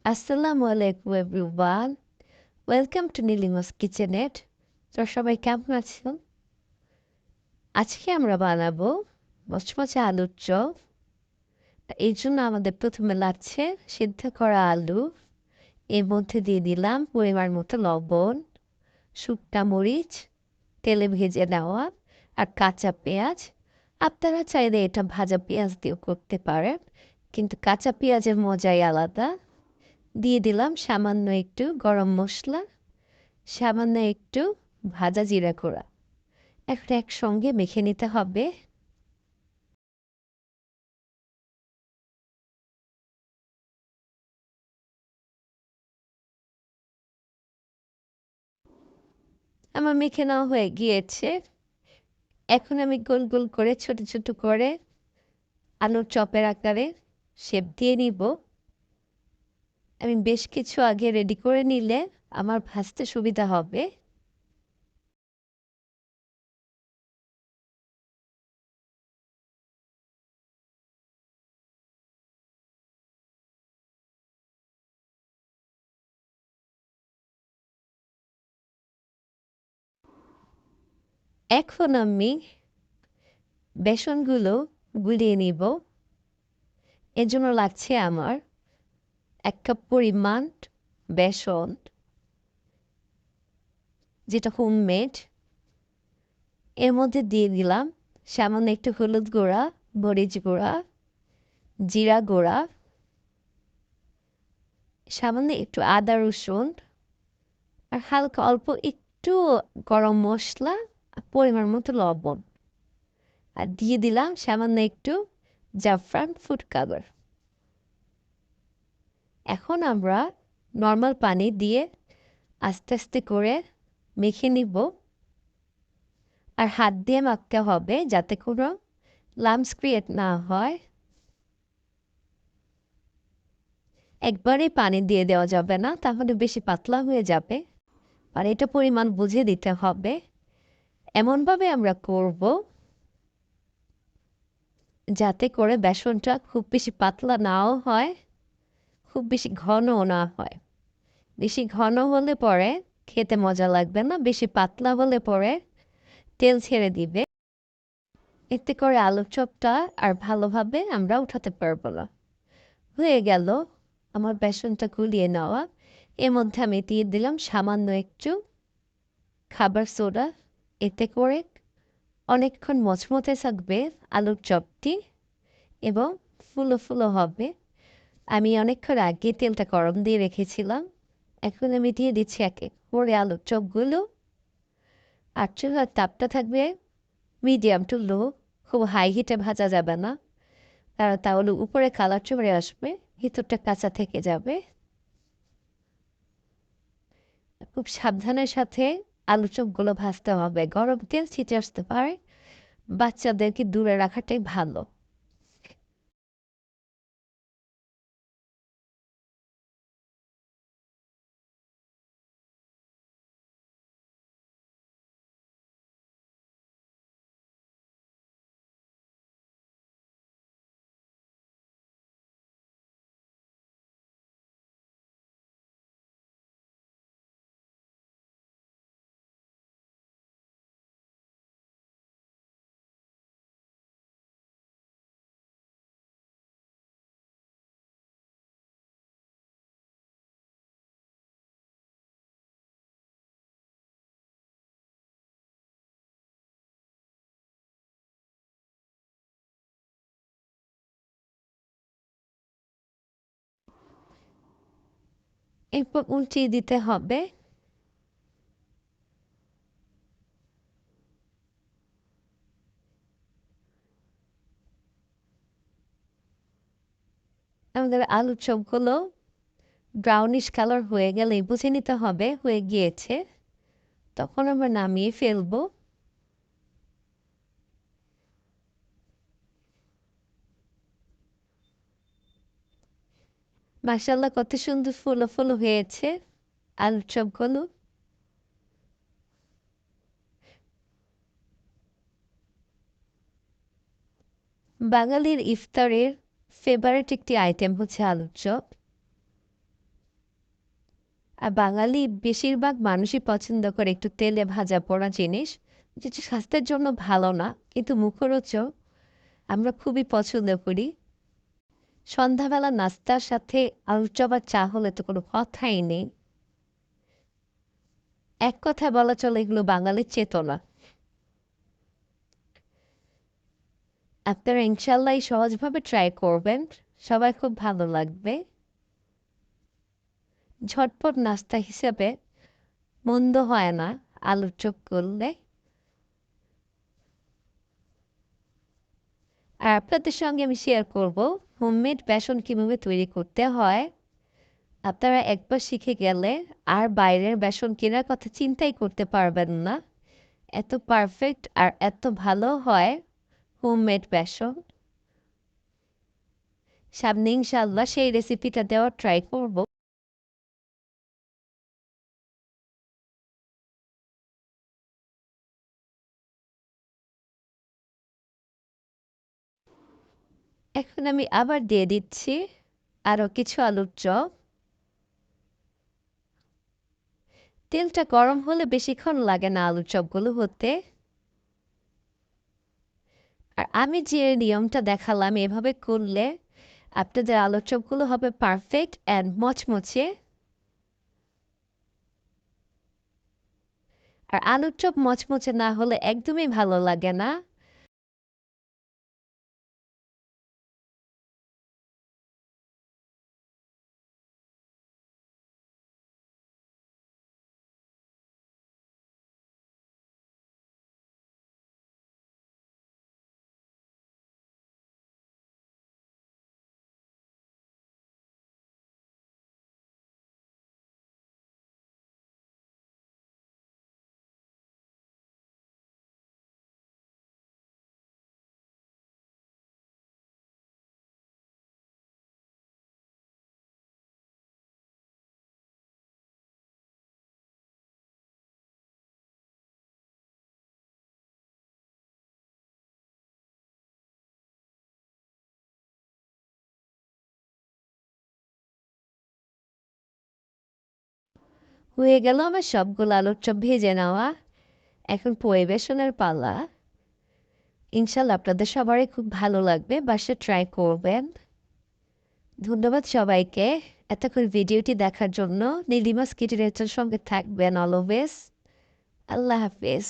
Assalamu alaikum everyone. Welcome to Nelima's Kitchenette. তো সবাই কেমন আছেন? আজকে আমরা বানাবো মচমচে আলুর চপ। এই জন্য আমাদের প্রথমে লাগছে সিদ্ধ করা আলু। এর মধ্যে দিয়ে দিলাম পরিমাণ মতো লবণ, শুকনা মরিচ, তেলে ভেজে নেওয়া আর কাঁচা পেঁয়াজ। আপনারা চাইলে এটা ভাজা পেঁয়াজ দিয়েও করতে পারেন, কিন্তু কাঁচা পেঁয়াজের মজাই আলাদা। দিয়ে দিলাম সামান্য একটু গরম মশলা, সামান্য একটু ভাজা জিরা গুঁড়া। এখন একসঙ্গে মেখে নিতে হবে। আমার মেখে নেওয়া হয়ে গিয়েছে। এখন আমি গোল গোল করে ছোট ছোট করে আলুর চপের আকারে শেপ দিয়ে নিব। আমি বেশ কিছু আগে রেডি করে নিলে আমার ভাজতে সুবিধা হবে। এখন আমি বেসনগুলো গুলিয়ে নিব। এর জন্য লাগছে আমার 1 কাপ পরিমাণ বেসন, যেটা হোমমেড। এর মধ্যে দিয়ে দিলাম সামান্য একটু হলুদ গুঁড়া, মরিচ গুঁড়া, জিরা গুঁড়া, সামান্য একটু আদা রসুন আর হালকা অল্প একটু গরম মশলা, পরিমাণ মতো লবণ। আর দিয়ে দিলাম সামান্য একটু জাফরান ফুড কালার। এখন আমরা নর্মাল পানি দিয়ে আস্তে আস্তে করে মেখে নিব। আর হাত দিয়ে মাখতে হবে যাতে কোনো লাম্পস ক্রিয়েট না হয়। একবারেই পানি দিয়ে দেওয়া যাবে না, তাহলে বেশি পাতলা হয়ে যাবে। আর এটা পরিমাণ বুঝে দিতে হবে। এমনভাবে আমরা করব যাতে করে বেসনটা খুব বেশি পাতলা নাও হয়, খুব বেশি ঘনও না হয়। বেশি ঘন হলে পরে খেতে মজা লাগবে না, বেশি পাতলা হলে পরে তেল ছেড়ে দিবে। এতে করে আলুর চপটা আর ভালোভাবে আমরা উঠাতে পারবো না। হয়ে গেল আমার বেসনটা গুলিয়ে নেওয়া। এর মধ্যে আমি দিয়ে দিলাম সামান্য একটু খাবার সোডা। এতে করে অনেকক্ষণ মচমচে থাকবে আলুর চপটি এবং ফুলো ফুলো হবে। আমি অনেকক্ষণ আগে তেলটা গরম দিয়ে রেখেছিলাম। এখন আমি দিয়ে দিচ্ছি এক এক করে আলুর চপগুলো। আর চুলার তাপটা থাকবে মিডিয়াম টু লো, খুব হাই হিটে ভাজা যাবে না, কারণ তাহলে উপরে কালার চলে আসবে, ভিতরটা কাঁচা থেকে যাবে। খুব সাবধানের সাথে আলু চপগুলো ভাজতে হবে, গরম তেল ছিটে আসতে পারে, বাচ্চাদেরকে দূরে রাখাটাই ভালো। এরপর উল্টিয়ে দিতে হবে। আমাদের আলুর চপগুলো ব্রাউনিশ কালার হয়ে গেলেই বুঝে নিতে হবে হয়ে গিয়েছে, তখন আমরা নামিয়ে ফেলবো। মাশাআল্লাহ, কত সুন্দর ফুলো ফুলো হয়েছে আলুর চপগুলো। বাঙালির ইফতারের ফেভারিট একটি আইটেম হচ্ছে আলুর চপ। আর বাঙালি বেশিরভাগ মানুষই পছন্দ করে একটু তেলে ভাজা পোড়া জিনিস, যেটা স্বাস্থ্যের জন্য ভালো না, কিন্তু মুখরোচক। আমরা খুবই পছন্দ করি। সন্ধ্যাবেলা নাস্তার সাথে আলুর চপ আর চা হলে তো কোনো কথাই নেই। এক কথায় বলা চলে এগুলো বাঙালির চেতনা। আপনারা ইনশাল্লাহ এই সহজভাবে ট্রাই করবেন, সবাই খুব ভালো লাগবে। ঝটপট নাস্তা হিসেবে মন্দ হয় না আলুর চপ করলে। আর আপনাদের সঙ্গে আমি শেয়ার করব হোমমেড বেসন কীভাবে তৈরি করতে হয়। আপনারা একবার শিখে গেলে আর বাইরের বেসন কেনার কথা চিন্তাই করতে পারবেন না। এত পারফেক্ট আর এত ভালো হয় হোমমেড বেসন। সামনে ইনশাআল্লাহ সেই রেসিপিটা দেওয়ার ট্রাই করব। এখন আমি আবার দিয়ে দিচ্ছি আরও কিছু আলুর চপ। তেলটা গরম হলে বেশিক্ষণ লাগে না আলুর চপগুলো হতে। আর আমি যে নিয়মটা দেখালাম এভাবে করলে আপনাদের আলুর চপগুলো হবে পারফেক্ট অ্যান্ড মচমচে। আর আলুর চপ মচমচে না হলে একদমই ভালো লাগে না। হয়ে গেল আমার সবগুলো আলুর চপ ভেজে নেওয়া। এখন পরিবেশনের পালা। ইনশাল্লাহ আপনাদের সবারই খুব ভালো লাগবে, বাসায় ট্রাই করবেন। ধন্যবাদ সবাইকে এতক্ষণ ভিডিওটি দেখার জন্য। নীলিমা স্কিচেনেটের সঙ্গে থাকবেন অলওয়েজ। আল্লাহ হাফেজ।